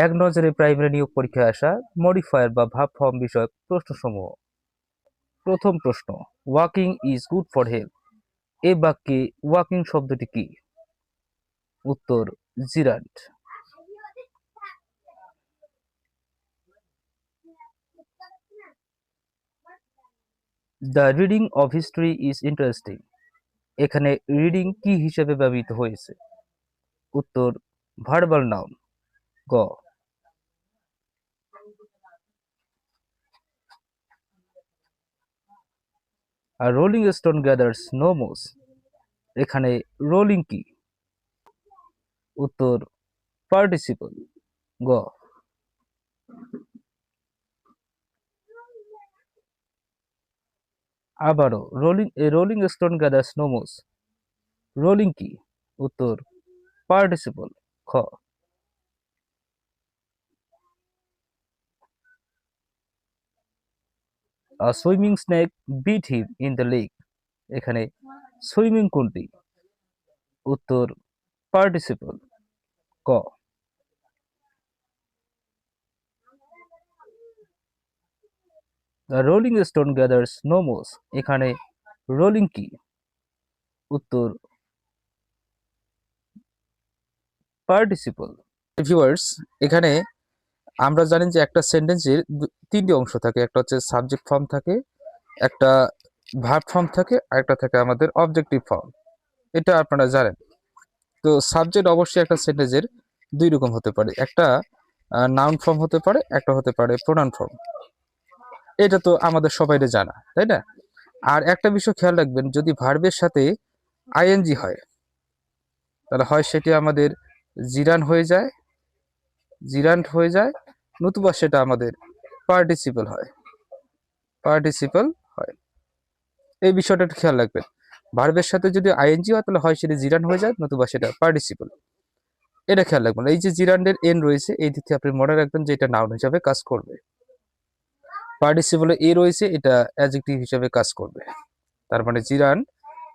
এক নজরে প্রাইমারি নিয়োগ পরীক্ষায় আসা মডিফায়ার বা ভাব ফর্ম বিষয়ক প্রশ্নসমূহ। প্রথম প্রশ্ন, walking is good for health. এ বাক্যে ওয়াকিং শব্দটি কি? উত্তর, gerund. The reading of history is interesting. এখানে রিডিং কি হিসেবে ব্যবহৃত হয়েছে? উত্তর, ভার্বাল নাউন, গ। আর rolling stone gathers no moss. এখানে রোলিং কি? উত্তর, পার্টিসিপল, গ। আবারও rolling stone gathers no moss, rolling কি? উত্তর, পার্টিসিপল, খ। A swimming snake beat him in the leg. এখানে সুইমিং কোনটি? উত্তর, পার্টিসিপল, ক। The rolling stone gathers no moss. এখানে রোলিং কি? উত্তর, পার্টিসিপল। ভিউয়ার্স, এখানে আমরা জানি যে একটা সেন্টেন্সের তিনটি অংশ থাকে। একটা হচ্ছে সাবজেক্ট ফর্ম থাকে, একটা ভার্ব ফর্ম থাকে, আর একটা থাকে আমাদের অবজেক্টিভ ফর্ম। এটা আপনারা জানেন। তো সাবজেক্ট অবশ্যই একটা সেন্টেন্সের দুই রকম হতে পারে, একটা নাউন ফর্ম হতে পারে, একটা হতে পারে প্রোনাউন ফর্ম। এটা তো আমাদের সবাইরে জানা, তাই না? আর একটা বিষয় খেয়াল রাখবেন, যদি ভার্বের সাথে আইএনজি হয় তাহলে হয় সেটি আমাদের জিরান হয়ে যায়, জিরান্ট হয়ে যায়, নতুবা সেটা আমাদের পার্টিসিপল হয়, পার্টিসিপল হয়। এই বিষয়টা একটু খেয়াল রাখবেন। ভার্বের সাথে যদি আইএনজি হয় তাহলে হয় সেটা জিরান হয়ে যায়, নতুবা সেটা পার্টিসিপল। এটা খেয়াল রাখবেন। এই যে জিরান্ডের এন রয়েছে, এই দিকে আপনি মনে রাখবেন যে এটা নাউন হিসাবে কাজ করবে। পার্টিসিপলে এ রয়েছে, এটা অ্যাডজেক্টিভ হিসাবে কাজ করবে। তার মানে জিরান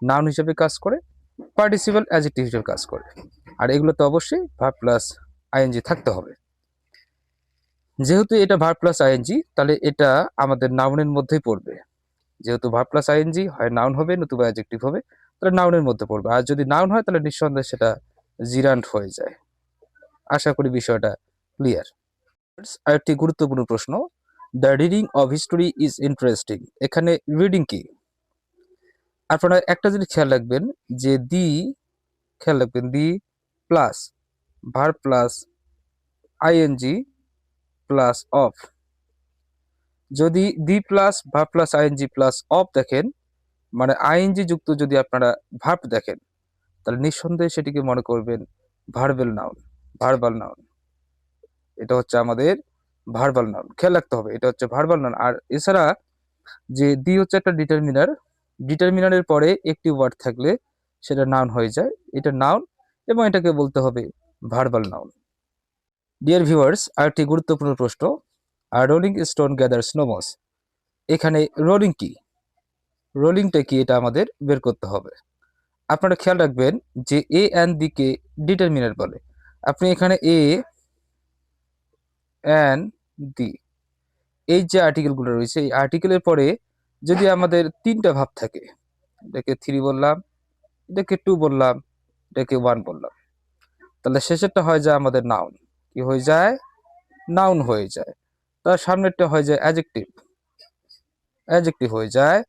নাউন হিসাবে কাজ করে, পার্টিসিপল অ্যাডজেক্টিভ হিসেবে কাজ করে। আর এগুলোতে অবশ্যই ভার্ব প্লাস আইএনজি থাকতে হবে। যেহেতু এটা ভার্ব প্লাস আইএনজি, তাহলে এটা আমাদের নাউনের মধ্যেই পড়বে। যেহেতু ভার্ব প্লাস আইএনজি, হয় নাউন হবে নতুবা অ্যাডজেক্টিভ হবে, তাহলে নাউনের মধ্যে পড়বে। আর যদি নাউন হয় তাহলে নিঃসন্দেহে সেটা জিরান্ট হয়ে যায়। আশা করি বিষয়টা ক্লিয়ার। আরেকটি গুরুত্বপূর্ণ প্রশ্ন, the reading of history is interesting. এখানে রিডিং কি? আপনারা একটা জিনিস খেয়াল রাখবেন যে the plus verb plus ING plus of. যদি the plus verb plus ING plus of দেখেন, মানে আইএনজি যুক্ত যদি আপনারা ভার্ব দেখেন, তাহলে নিঃসন্দেহে সেটিকে মনে করবেন ভার্বাল নাউন, ভার্বাল নাউন। এটা হচ্ছে আমাদের ভার্বাল নাউন, খেয়াল রাখতে হবে এটা হচ্ছে ভার্বাল নাউন। আর এছাড়া যে দি হচ্ছে একটা ডিটারমিনার, ডিটারমিনারের পরে একটি ওয়ার্ড থাকলে সেটা নাউন হয়ে যায়, এটা নাউন, এবং এটাকে বলতে হবে ভার্বাল নাউন। ডিয়ার ভিউয়ার্স, আরেকটি গুরুত্বপূর্ণ প্রশ্ন, আর রোলিং স্টোন গ্যাদার স্নোমস। এখানে রোলিং কি? রোলিংটা কি এটা আমাদের বের করতে হবে। আপনারা খেয়াল রাখবেন যে এ অ্যান্ড বি কে ডিটারমিনার বলে। আপনি এখানে এ অ্যান্ড দি, এই যে আর্টিকেলগুলো রয়েছে, এই আর্টিকেলের পরে যদি আমাদের তিনটা ভাব থাকে, এটাকে 3 বললাম, এটাকে 2 বললাম, এটাকে 1 বললাম, তাহলে শেষেরটা হয়ে যায় আমাদের নাউন। কি হয়ে যায়? নাউন হয়ে যায়। তার সামনেরটা হয়ে যায় অ্যাডজেক্টিভ, অ্যাডজেক্টিভ হয়ে যায়।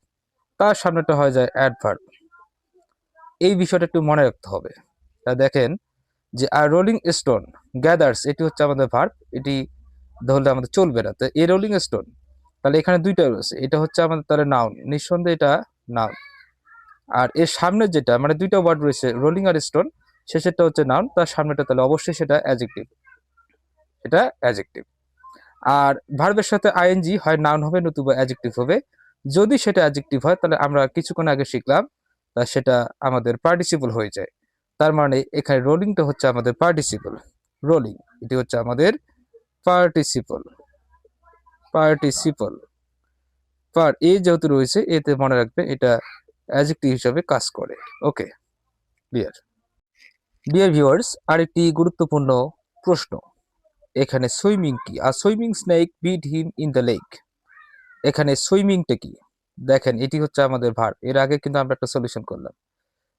তার সামনেটা হয়ে যায় অ্যাডভার্ব। এই বিষয়টা একটু মনে রাখতে হবে। তা দেখেন যে আর রোলিং স্টোন গ্যাদার্স, এটি হচ্ছে আমাদের ভার্ব, এটি ধরলে আমাদের চলবে না। তো এ রোলিং স্টোন, তাহলে এখানে দুইটা রয়েছে, এটা হচ্ছে আমাদের তাহলে নাউন, নিঃসন্দেহে এটা নাউন। আর এর সামনে যেটা মানে দুইটা ওয়ার্ড রয়েছে রোলিং আর স্টোন, শেষেরটা হচ্ছে নাউন, তার সামনেটা তাহলে অবশ্যই সেটা অ্যাডজেক্টিভ, এটা অ্যাডজেক্টিভ। আর ভার্বের সাথে আইএনজি হয় নাউন হবে নতুবা অ্যাডজেক্টিভ হবে। যদি সেটা অ্যাডজেক্টিভ হয় তাহলে আমরা কিছুক্ষণ আগে শিখলাম তা সেটা আমাদের পার্টিসিপল হয়ে যায়। তার মানে এখানে রোলিংটা হচ্ছে আমাদের পার্টিসিপল, রোলিং এটি হচ্ছে আমাদের পার্টিসিপল, পার্টিসিপল। পার এ যেহেতু রয়েছে, এতে মনে রাখবেন এটা অ্যাডজেক্টিভ হিসাবে কাজ করে। ওকে, ক্লিয়ার। ডিয়ার ভিউয়ার্স, আরেকটি গুরুত্বপূর্ণ প্রশ্ন, এখানে সুইমিং কি, আর swimming snake bit him in the lake. এখানে সুইমিংটা কি, দেখেন এটি হচ্ছে আমাদের ভার্ব। এর আগে কিন্তু আমরা একটা সলিউশন করলাম।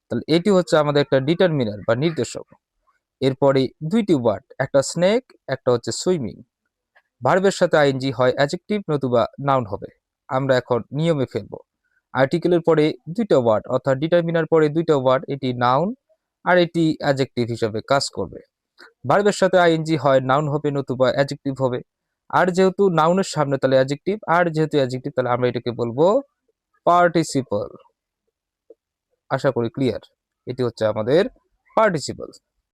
তাহলে এটি হচ্ছে আমাদের একটা ডিটারমিনার বা নির্দেশক। এরপরে দুইটি ওয়ার্ড, একটা স্নেক, একটা হচ্ছে সুইমিং। ভার্বের সাথে আইএনজি হয় অ্যাডজেক্টিভ নতুবা নাউন হবে। আমরা এখন নিয়মে ফেলবো। আর্টিকেলের পরে দুইটা ওয়ার্ড অর্থাৎ ডিটারমিনার পরে দুইটা ওয়ার্ড, এটি নাউন আর এটি অ্যাডজেক্টিভ হিসাবে কাজ করবে। ভার্বের সাথে আইএনজি হয় নাউন হবে নতুবা অ্যাডজেক্টিভ হবে। আর যেহেতু নাউনের সামনে তাহলে অ্যাডজেক্টিভ, আর যেহেতু অ্যাডজেক্টিভ তাহলে আমরা এটাকে বলবো পার্টিসিপল। আশা করি ক্লিয়ার। এটি হচ্ছে আমাদের পার্টিসিপল।